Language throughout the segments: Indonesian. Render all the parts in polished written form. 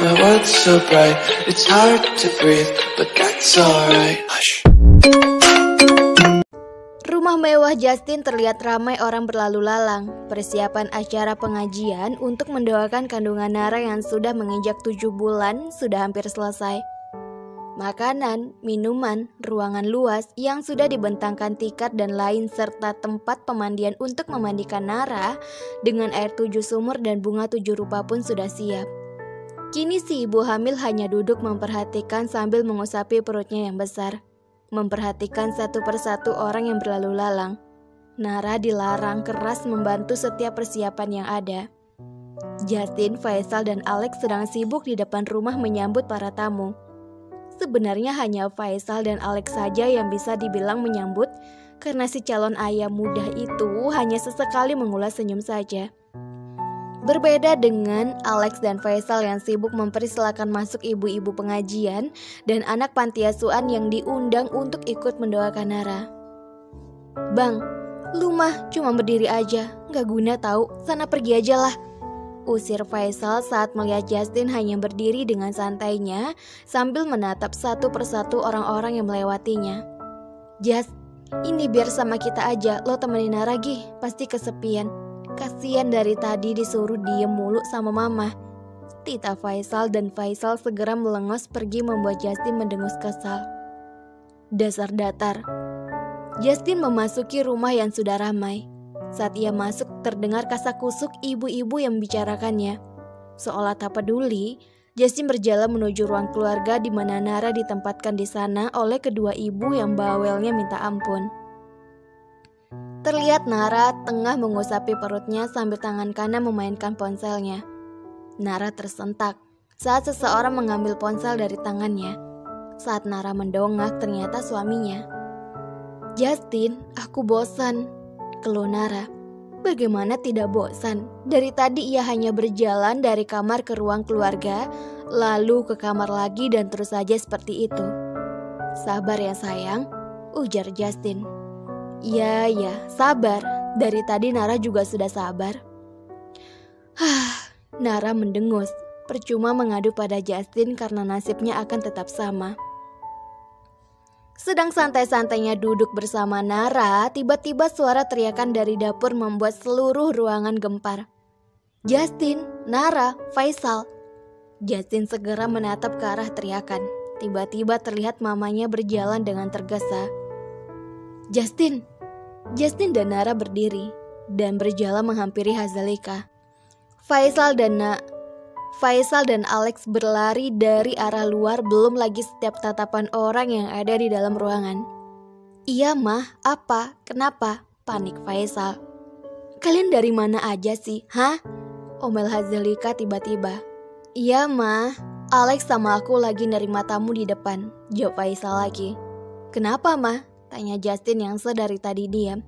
My world's so bright, it's hard to breathe, but that's alright. Hush. Rumah mewah Justin terlihat ramai orang berlalu lalang. Persiapan acara pengajian untuk mendoakan kandungan Nara yang sudah menginjak 7 bulan sudah hampir selesai. Makanan, minuman, ruangan luas yang sudah dibentangkan tikar dan lain serta tempat pemandian untuk memandikan Nara dengan air 7 sumur dan bunga 7 rupa pun sudah siap. Kini si ibu hamil hanya duduk memperhatikan sambil mengusapi perutnya yang besar. Memperhatikan satu persatu orang yang berlalu lalang. Nara dilarang keras membantu setiap persiapan yang ada. Justin, Faisal, dan Alex sedang sibuk di depan rumah menyambut para tamu. Sebenarnya hanya Faisal dan Alex saja yang bisa dibilang menyambut karena si calon ayah muda itu hanya sesekali mengulas senyum saja. Berbeda dengan Alex dan Faisal yang sibuk mempersilakan masuk ibu-ibu pengajian dan anak panti asuhan yang diundang untuk ikut mendoakan Nara. "Bang, lu mah cuma berdiri aja, gak guna tahu, sana pergi aja lah," usir Faisal saat melihat Justin hanya berdiri dengan santainya sambil menatap satu persatu orang-orang yang melewatinya. "Just, ini biar sama kita aja, lo temenin Nara Gih, pasti kesepian. Kasian dari tadi disuruh diem mulu sama mama," titah Faisal, dan Faisal segera melengos pergi membuat Justin mendengus kesal. Dasar datar. Justin memasuki rumah yang sudah ramai. Saat ia masuk terdengar kasak-kusuk ibu-ibu yang membicarakannya. Seolah tak peduli, Justin berjalan menuju ruang keluarga di mana Nara ditempatkan di sana oleh kedua ibu yang bawelnya minta ampun. Terlihat Nara tengah mengusapi perutnya sambil tangan kanan memainkan ponselnya. Nara tersentak saat seseorang mengambil ponsel dari tangannya. Saat Nara mendongak ternyata suaminya. "Justin, aku bosan," keluh Nara. Bagaimana tidak bosan? Dari tadi ia hanya berjalan dari kamar ke ruang keluarga, lalu ke kamar lagi dan terus saja seperti itu. "Sabar ya sayang," ujar Justin. Ya, sabar. Dari tadi Nara juga sudah sabar." Nara mendengus. Percuma mengadu pada Justin karena nasibnya akan tetap sama. Sedang santai-santainya duduk bersama Nara, tiba-tiba suara teriakan dari dapur membuat seluruh ruangan gempar. "Justin, Nara, Faisal." Justin segera menatap ke arah teriakan. Tiba-tiba terlihat mamanya berjalan dengan tergesa. Justin dan Nara berdiri dan berjalan menghampiri Hazalika. Faisal dan Alex berlari dari arah luar, belum lagi setiap tatapan orang yang ada di dalam ruangan. "Iya mah, apa? Kenapa?" panik Faisal. "Kalian dari mana aja sih, hah?" omel Hazalika tiba-tiba. "Iya mah, Alex sama aku lagi nerima tamu di depan," jawab Faisal lagi. "Kenapa mah?" tanya Justin yang sedari tadi diam.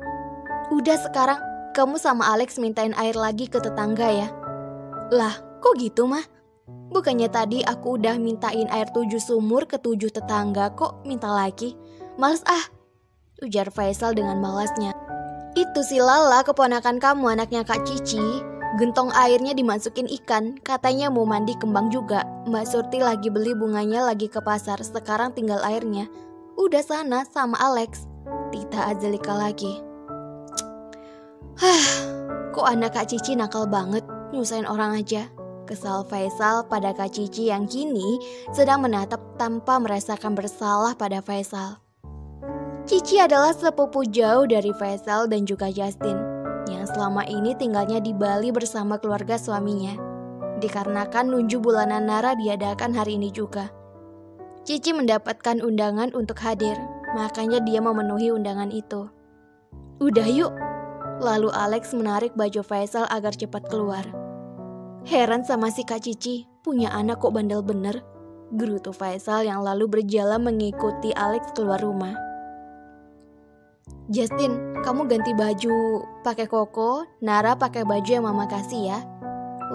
"Udah sekarang kamu sama Alex mintain air lagi ke tetangga ya." "Lah kok gitu mah? Bukannya tadi aku udah mintain air 7 sumur ke 7 tetangga, kok minta lagi? Males ah," ujar Faisal dengan malasnya. "Itu si Lala keponakan kamu, anaknya Kak Cici. Gentong airnya dimasukin ikan, katanya mau mandi kembang juga. Mbak Surti lagi beli bunganya lagi ke pasar, sekarang tinggal airnya. Udah sana sama Alex," titah Azalika lagi. Kok anak Kak Cici nakal banget, nyusahin orang aja," kesal Faisal pada Kak Cici yang kini sedang menatap tanpa merasakan bersalah pada Faisal. Cici adalah sepupu jauh dari Faisal dan juga Justin, yang selama ini tinggalnya di Bali bersama keluarga suaminya. Dikarenakan nunju bulanan Nara diadakan hari ini juga, Cici mendapatkan undangan untuk hadir, makanya dia memenuhi undangan itu. "Udah yuk." Lalu Alex menarik baju Faisal agar cepat keluar. "Heran sama si Kak Cici, punya anak kok bandel bener," gerutu Faisal yang lalu berjalan mengikuti Alex keluar rumah. "Justin, kamu ganti baju pakai koko, Nara pakai baju yang mama kasih ya,"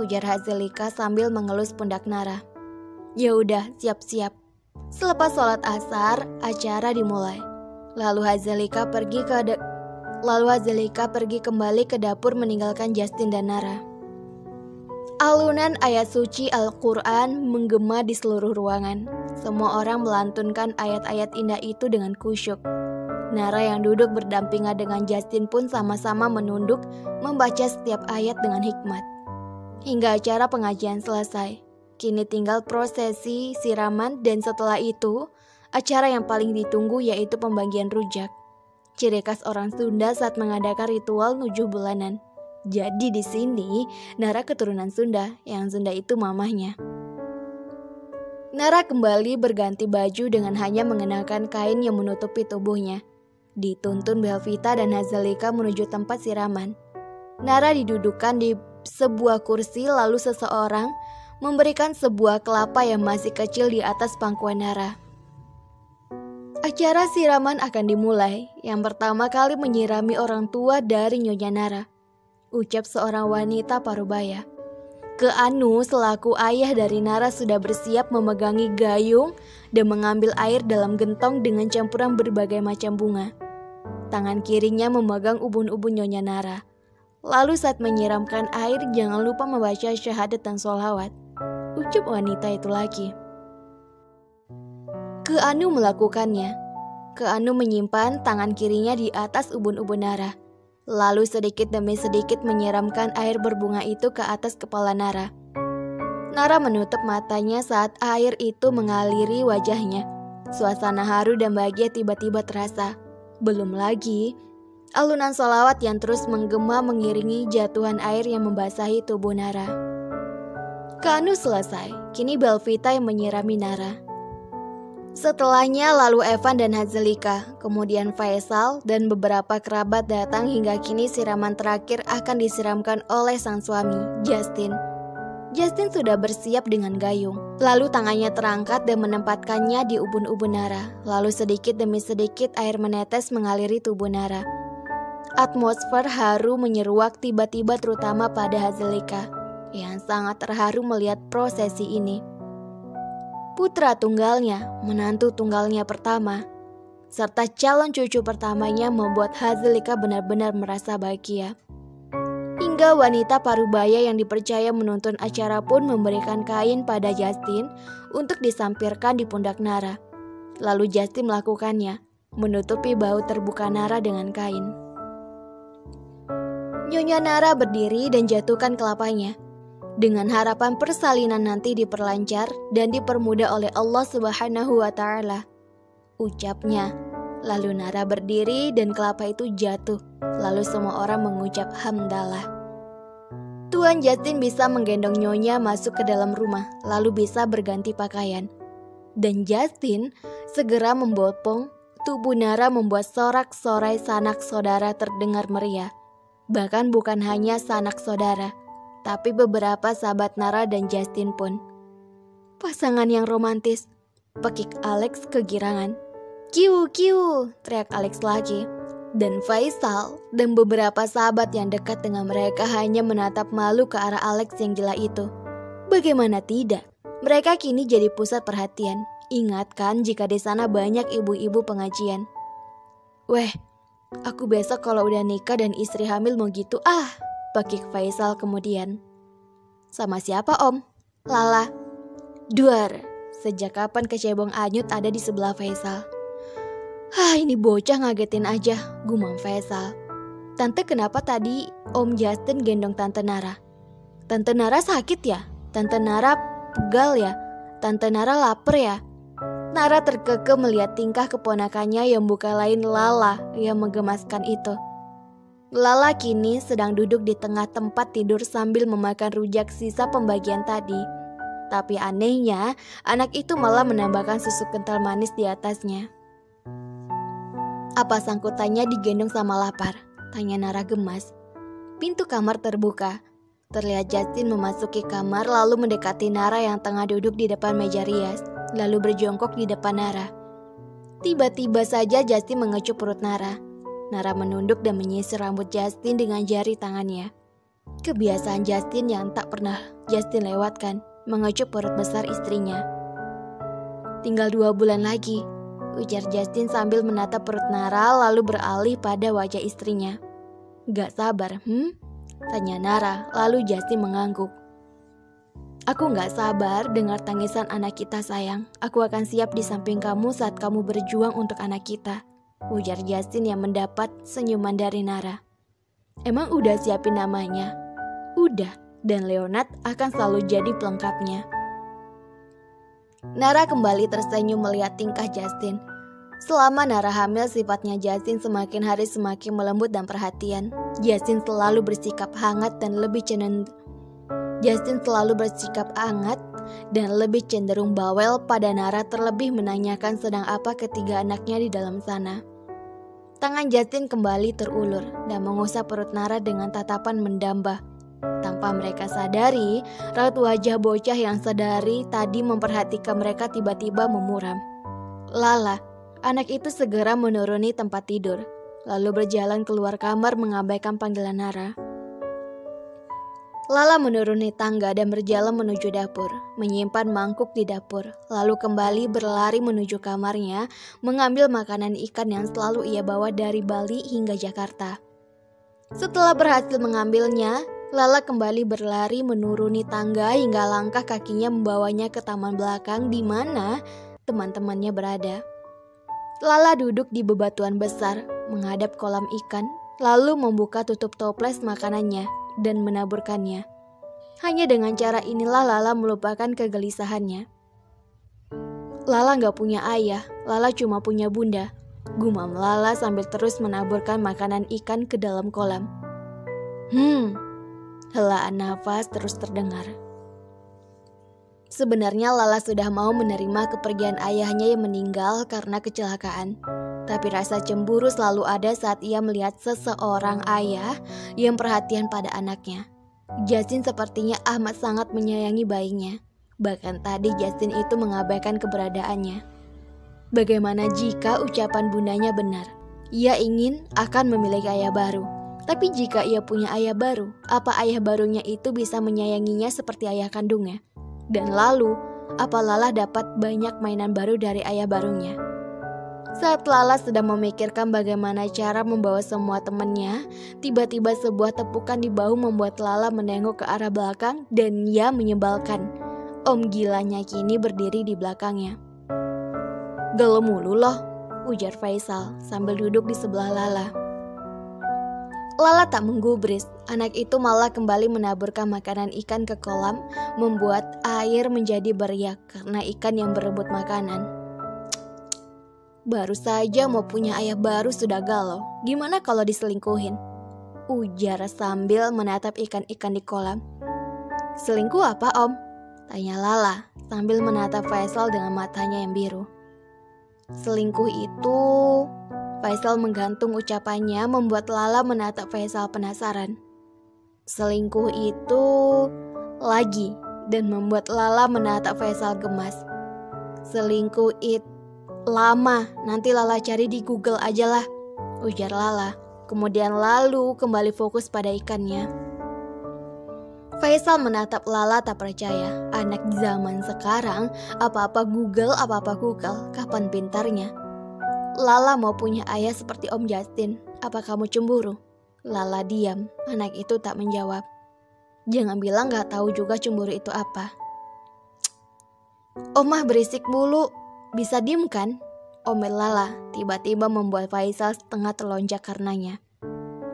ujar Hazalika sambil mengelus pundak Nara. "Ya udah, siap-siap." Selepas sholat asar, acara dimulai. Lalu Hazalika pergi kembali ke dapur meninggalkan Justin dan Nara. Alunan ayat suci Al-Quran menggema di seluruh ruangan. Semua orang melantunkan ayat-ayat indah itu dengan khusyuk. Nara yang duduk berdampingan dengan Justin pun sama-sama menunduk membaca setiap ayat dengan hikmat. Hingga acara pengajian selesai. Kini tinggal prosesi siraman dan setelah itu, acara yang paling ditunggu yaitu pembagian rujak. Ciri khas orang Sunda saat mengadakan ritual 7 bulanan. Jadi di sini Nara keturunan Sunda, yang Sunda itu mamahnya. Nara kembali berganti baju dengan hanya mengenakan kain yang menutupi tubuhnya. Dituntun Belvita dan Hazalika menuju tempat siraman. Nara didudukkan di sebuah kursi lalu seseorang memberikan sebuah kelapa yang masih kecil di atas pangkuan Nara. Acara siraman akan dimulai. Yang pertama kali menyirami orang tua dari Nyonya Nara, ucap seorang wanita parubaya. Keanu selaku ayah dari Nara sudah bersiap memegangi gayung dan mengambil air dalam gentong dengan campuran berbagai macam bunga. Tangan kirinya memegang ubun-ubun Nyonya Nara. Lalu saat menyiramkan air jangan lupa membaca syahadat dan sholawat, ucap wanita itu lagi. Keanu melakukannya. Keanu menyimpan tangan kirinya di atas ubun-ubun Nara. Lalu sedikit demi sedikit menyiramkan air berbunga itu ke atas kepala Nara. Nara menutup matanya saat air itu mengaliri wajahnya. Suasana haru dan bahagia tiba-tiba terasa. Belum lagi alunan sholawat yang terus menggema mengiringi jatuhan air yang membasahi tubuh Nara. Keanu selesai, kini Belvita yang menyirami Nara. Setelahnya lalu Evan dan Hazalika, kemudian Faisal dan beberapa kerabat datang hingga kini siraman terakhir akan disiramkan oleh sang suami, Justin. Justin sudah bersiap dengan gayung, lalu tangannya terangkat dan menempatkannya di ubun-ubun Nara. Lalu sedikit demi sedikit air menetes mengaliri tubuh Nara. Atmosfer haru menyeruak tiba-tiba terutama pada Hazalika, yang sangat terharu melihat prosesi ini. Putra tunggalnya, menantu tunggalnya pertama, serta calon cucu pertamanya membuat Hazalika benar-benar merasa bahagia. Hingga wanita parubaya yang dipercaya menuntun acara pun memberikan kain pada Justin untuk disampirkan di pundak Nara. Lalu Justin melakukannya, menutupi bahu terbuka Nara dengan kain. Nyonya Nara berdiri dan jatuhkan kelapanya, dengan harapan persalinan nanti diperlancar dan dipermudah oleh Allah Subhanahu wa Ta'ala, ucapnya. Lalu Nara berdiri dan kelapa itu jatuh. Lalu semua orang mengucap hamdalah. Tuan Justin bisa menggendong Nyonya masuk ke dalam rumah, lalu bisa berganti pakaian. Dan Justin segera membopong tubuh Nara membuat sorak-sorai sanak saudara terdengar meriah. Bahkan bukan hanya sanak saudara, tapi beberapa sahabat Nara dan Justin pun. Pasangan yang romantis, pekik Alex kegirangan. Kiu, kiu, teriak Alex lagi. Dan Faisal dan beberapa sahabat yang dekat dengan mereka hanya menatap malu ke arah Alex yang gila itu. Bagaimana tidak? Mereka kini jadi pusat perhatian. Ingatkan jika di sana banyak ibu-ibu pengajian. Weh, aku besok kalau udah nikah dan istri hamil mau gitu pakik Faisal kemudian. Sama siapa om? Lala. Duar, sejak kapan kecebong anyut ada di sebelah Faisal? Ini bocah ngagetin aja, gumam Faisal. Tante kenapa tadi Om Justin gendong Tante Nara? Tante Nara sakit ya? Tante Nara pegal ya? Tante Nara lapar ya? Nara terkekeh melihat tingkah keponakannya yang bukan lain Lala yang menggemaskan itu. Lala kini sedang duduk di tengah tempat tidur sambil memakan rujak sisa pembagian tadi. Tapi anehnya, anak itu malah menambahkan susu kental manis di atasnya. Apa sangkutannya digendong sama lapar? Tanya Nara gemas. Pintu kamar terbuka. Terlihat Justin memasuki kamar lalu mendekati Nara yang tengah duduk di depan meja rias, lalu berjongkok di depan Nara. Tiba-tiba saja Justin mengecup perut Nara. Nara menunduk dan menyisir rambut Justin dengan jari tangannya. Kebiasaan Justin yang tak pernah Justin lewatkan, mengecup perut besar istrinya. Tinggal 2 bulan lagi, ujar Justin sambil menatap perut Nara lalu beralih pada wajah istrinya. Gak sabar, Tanya Nara, lalu Justin mengangguk. Aku gak sabar dengar tangisan anak kita sayang. Aku akan siap di samping kamu saat kamu berjuang untuk anak kita, ujar Justin yang mendapat senyuman dari Nara. Emang udah siapin namanya? Udah, dan Leonard akan selalu jadi pelengkapnya. Nara kembali tersenyum melihat tingkah Justin. Selama Nara hamil, sifatnya Justin semakin hari semakin melembut dan perhatian. Justin selalu bersikap hangat dan lebih cenderung bawel pada Nara, terlebih menanyakan sedang apa ketiga anaknya di dalam sana. Tangan Justin kembali terulur dan mengusap perut Nara dengan tatapan mendamba. Tanpa mereka sadari, raut wajah bocah yang sedari tadi memperhatikan mereka tiba-tiba memuram. Lala, anak itu segera menuruni tempat tidur, lalu berjalan keluar kamar mengabaikan panggilan Nara. Lala menuruni tangga dan berjalan menuju dapur, menyimpan mangkuk di dapur, lalu kembali berlari menuju kamarnya, mengambil makanan ikan yang selalu ia bawa dari Bali hingga Jakarta. Setelah berhasil mengambilnya, Lala kembali berlari menuruni tangga hingga langkah kakinya membawanya ke taman belakang di mana teman-temannya berada. Lala duduk di bebatuan besar, menghadap kolam ikan, lalu membuka tutup toples makanannya dan menaburkannya. Hanya dengan cara inilah Lala melupakan kegelisahannya. Lala gak punya ayah, Lala cuma punya bunda, gumam Lala sambil terus menaburkan makanan ikan ke dalam kolam. Helaan nafas terus terdengar. Sebenarnya Lala sudah mau menerima kepergian ayahnya yang meninggal karena kecelakaan. Tapi rasa cemburu selalu ada saat ia melihat seseorang ayah yang perhatian pada anaknya. Justin sepertinya amat sangat menyayangi bayinya. Bahkan tadi Justin itu mengabaikan keberadaannya. Bagaimana jika ucapan bundanya benar? Ia ingin akan memiliki ayah baru. Tapi jika ia punya ayah baru, apa ayah barunya itu bisa menyayanginya seperti ayah kandungnya? Dan lalu, apa Lala dapat banyak mainan baru dari ayah barunya? Saat Lala sedang memikirkan bagaimana cara membawa semua temannya, tiba-tiba sebuah tepukan di bahu membuat Lala menengok ke arah belakang dan ia menyebalkan. Om gilanya kini berdiri di belakangnya. "Galau mulu loh," ujar Faisal sambil duduk di sebelah Lala. Lala tak menggubris, anak itu malah kembali menaburkan makanan ikan ke kolam, membuat air menjadi beriak karena ikan yang berebut makanan. "Baru saja mau punya ayah baru sudah galau, gimana kalau diselingkuhin?" ujar sambil menatap ikan-ikan di kolam. "Selingkuh apa om?" tanya Lala sambil menatap Faisal dengan matanya yang biru. "Selingkuh itu..." Faisal menggantung ucapannya membuat Lala menatap Faisal penasaran. "Selingkuh itu..." lagi dan membuat Lala menatap Faisal gemas. "Selingkuh itu lama, nanti Lala cari di Google aja lah," ujar Lala. Kemudian lalu kembali fokus pada ikannya. Faisal menatap Lala tak percaya. Anak zaman sekarang apa-apa Google, kapan pintarnya? "Lala mau punya ayah seperti Om Justin. Apa kamu cemburu?" Lala diam. Anak itu tak menjawab. "Jangan bilang gak tahu juga cemburu itu apa." "Omah berisik mulu. Bisa diem kan?" omel Lala tiba-tiba membuat Faisal setengah terlonjak karenanya.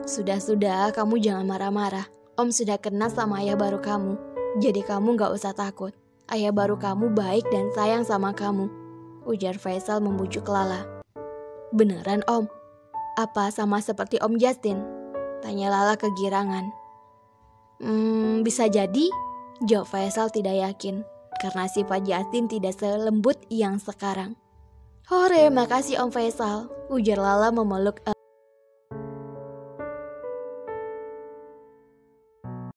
Sudah, kamu jangan marah-marah. Om sudah kenal sama ayah baru kamu. Jadi kamu gak usah takut. Ayah baru kamu baik dan sayang sama kamu," ujar Faisal membujuk Lala. "Beneran om? Apa sama seperti Om Justin?" tanya Lala kegirangan. Bisa jadi," jawab Faisal tidak yakin, karena sifat Justin tidak selembut yang sekarang. "Hore, makasih Om Faisal," ujar Lala memeluk